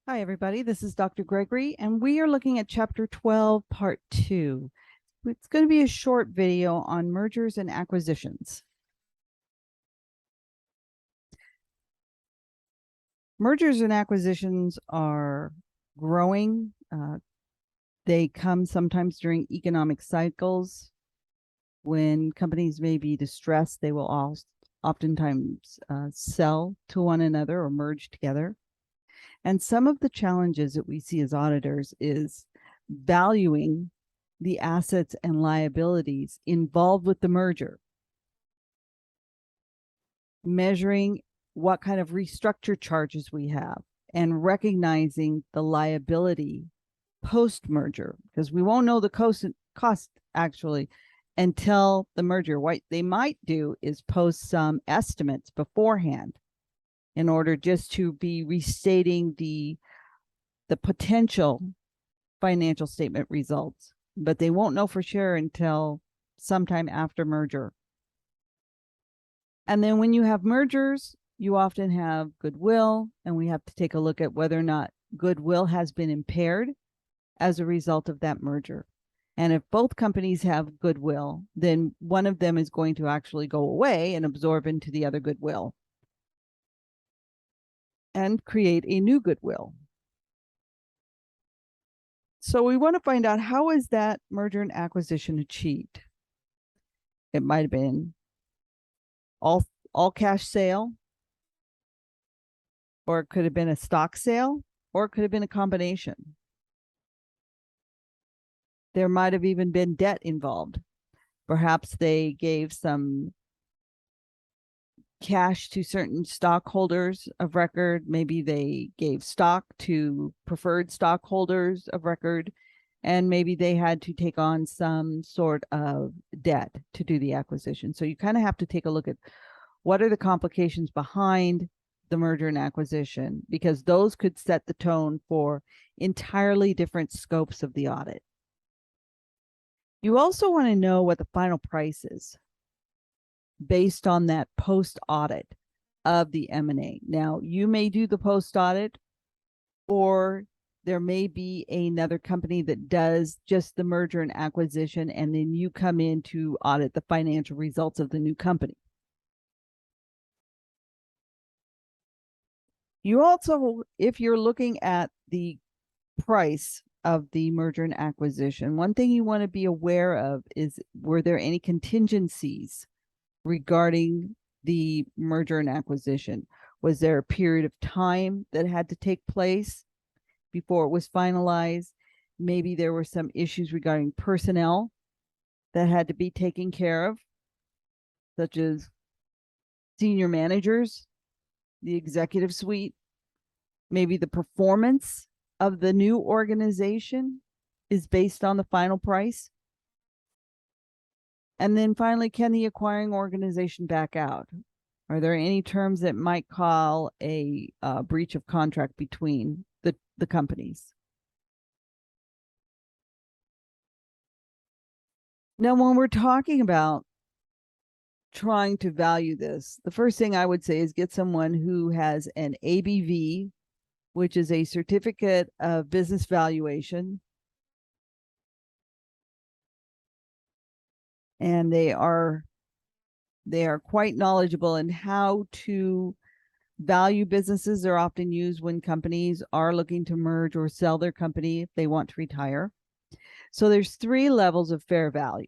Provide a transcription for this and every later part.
Hi, everybody. This is Dr. Gregory, and we are looking at Chapter 12, Part 2. It's going to be a short video on mergers and acquisitions. Mergers and acquisitions are growing. They come sometimes during economic cycles. When companies may be distressed, they will oftentimes sell to one another or merge together. And some of the challenges that we see as auditors is valuing the assets and liabilities involved with the merger, measuring what kind of restructure charges we have, and recognizing the liability post-merger, because we won't know the cost actually until the merger. What they might do is post some estimates beforehand in order just to be restating the potential financial statement results, but they won't know for sure until sometime after merger. And then when you have mergers, you often have goodwill, and we have to take a look at whether or not goodwill has been impaired as a result of that merger. And if both companies have goodwill, then one of them is going to actually go away and absorb into the other goodwill and create a new goodwill. So we want to find out, how is that merger and acquisition achieved? It might have been all cash sale, or it could have been a stock sale, or it could have been a combination. There might have even been debt involved. Perhaps they gave some cash to certain stockholders of record. Maybe they gave stock to preferred stockholders of record, and maybe they had to take on some sort of debt to do the acquisition. So you kind of have to take a look at what are the complications behind the merger and acquisition, because those could set the tone for entirely different scopes of the audit. You also want to know what the final price is based on that post-audit of the M&A. Now, you may do the post-audit, or there may be another company that does just the merger and acquisition, and then you come in to audit the financial results of the new company. You also, if you're looking at the price of the merger and acquisition, one thing you want to be aware of is, were there any contingencies regarding the merger and acquisition? Was there a period of time that had to take place before it was finalized? Maybe there were some issues regarding personnel that had to be taken care of, such as senior managers, the executive suite. Maybe the performance of the new organization is based on the final price. And then finally, can the acquiring organization back out? Are there any terms that might call a breach of contract between the companies? Now, when we're talking about trying to value this, the first thing I would say is get someone who has an ABV, which is a certificate of business valuation. And they are quite knowledgeable in how to value businesses. They're often used when companies are looking to merge or sell their company if they want to retire. So there's 3 levels of fair value.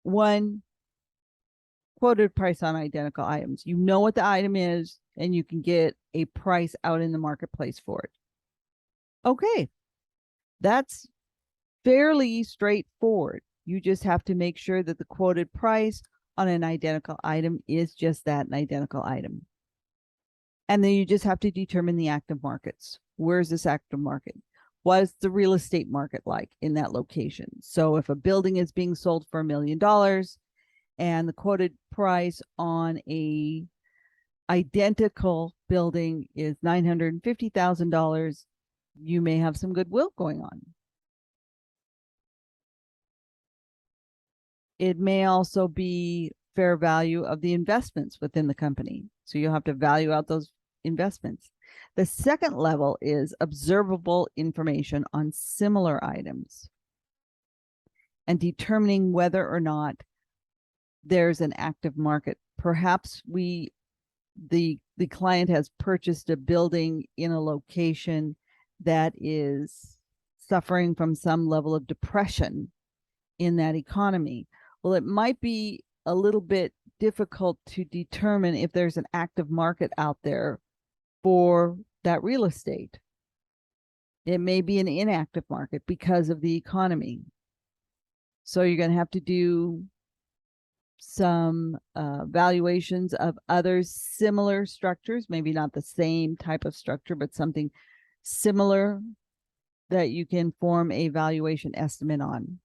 1, quoted price on identical items. You know what the item is, and you can get a price out in the marketplace for it. Okay, that's fairly straightforward. You just have to make sure that the quoted price on an identical item is just that, an identical item. And then you just have to determine the active markets. Where's this active market? What is the real estate market like in that location? So if a building is being sold for $1 million and the quoted price on a identical building is $950,000, you may have some goodwill going on. It may also be fair value of the investments within the company. So you'll have to value out those investments. The second level is observable information on similar items and determining whether or not there's an active market. Perhaps the client has purchased a building in a location that is suffering from some level of depression in that economy. Well, it might be a little bit difficult to determine if there's an active market out there for that real estate. It may be an inactive market because of the economy. So you're going to have to do some valuations of other similar structures, maybe not the same type of structure, but something similar that you can form a valuation estimate on.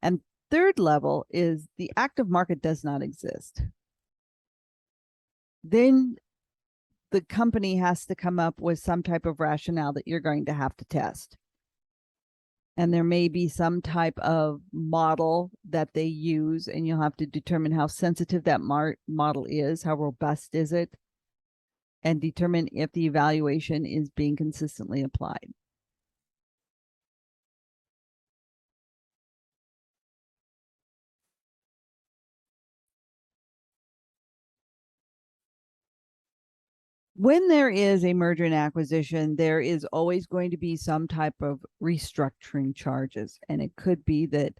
And third level is the active market does not exist. Then the company has to come up with some type of rationale that you're going to have to test. And there may be some type of model that they use, and you'll have to determine how sensitive that model is, how robust is it, and determine if the evaluation is being consistently applied. When there is a merger and acquisition, there is always going to be some type of restructuring charges. And it could be that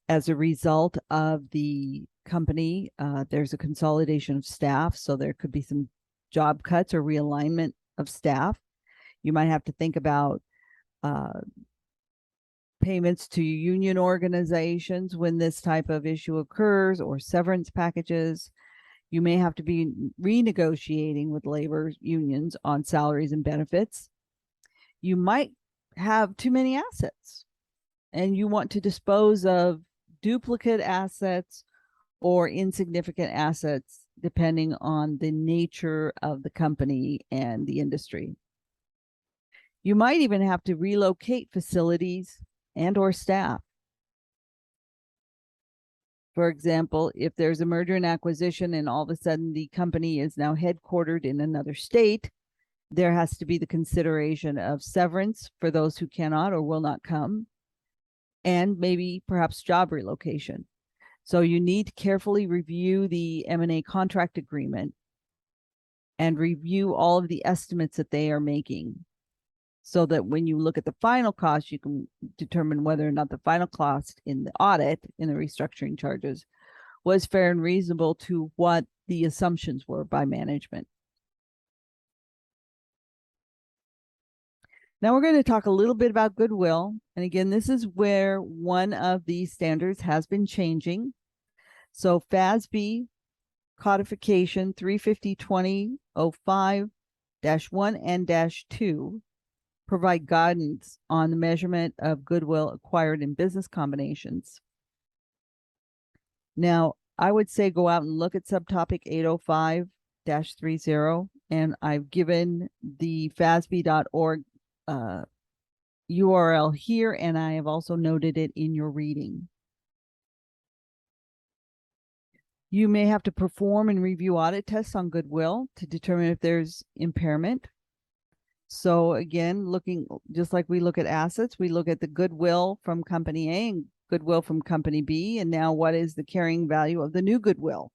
as a result of the company, there's a consolidation of staff. So there could be some job cuts or realignment of staff. You might have to think about payments to union organizations when this type of issue occurs, or severance packages. You may have to be renegotiating with labor unions on salaries and benefits. You might have too many assets and you want to dispose of duplicate assets or insignificant assets, depending on the nature of the company and the industry. You might even have to relocate facilities and or staff. For example, if there's a merger and acquisition and all of a sudden the company is now headquartered in another state, there has to be the consideration of severance for those who cannot or will not come, and maybe perhaps job relocation. So you need to carefully review the M&A contract agreement and review all of the estimates that they are making, so that when you look at the final cost, you can determine whether or not the final cost in the audit, in the restructuring charges, was fair and reasonable to what the assumptions were by management. Now we're going to talk a little bit about goodwill. And again, this is where one of these standards has been changing. So FASB codification 350-2005-1 and -2 provide guidance on the measurement of goodwill acquired in business combinations. Now, I would say go out and look at subtopic 805-30, and I've given the FASB.org URL here, and I have also noted it in your reading. You may have to perform and review audit tests on goodwill to determine if there's impairment. So again, looking just like we look at assets, we look at the goodwill from company A and goodwill from company B, and now what is the carrying value of the new goodwill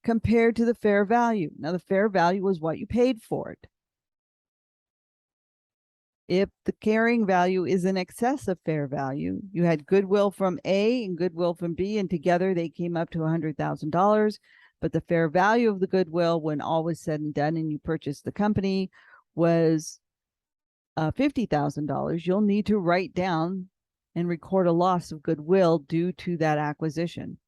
compared to the fair value. Now the fair value was what you paid for it. If the carrying value is in excess of fair value, you had goodwill from A and goodwill from B, and together they came up to $100,000, but the fair value of the goodwill, when all was said and done and you purchased the company, was $50,000, you'll need to write down and record a loss of goodwill due to that acquisition.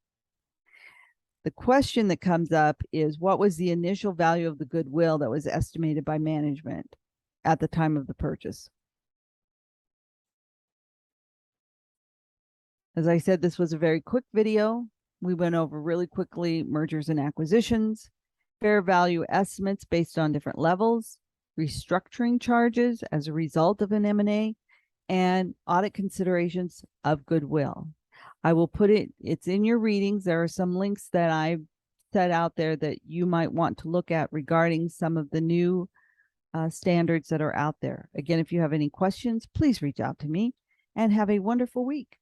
The question that comes up is, what was the initial value of the goodwill that was estimated by management at the time of the purchase? As I said, this was a very quick video. We went over really quickly mergers and acquisitions, fair value estimates based on different levels, restructuring charges as a result of an M&A, and audit considerations of goodwill. I will put it's in your readings. There are some links that I've set out there that you might want to look at regarding some of the new standards that are out there. Again, if you have any questions, please reach out to me and have a wonderful week.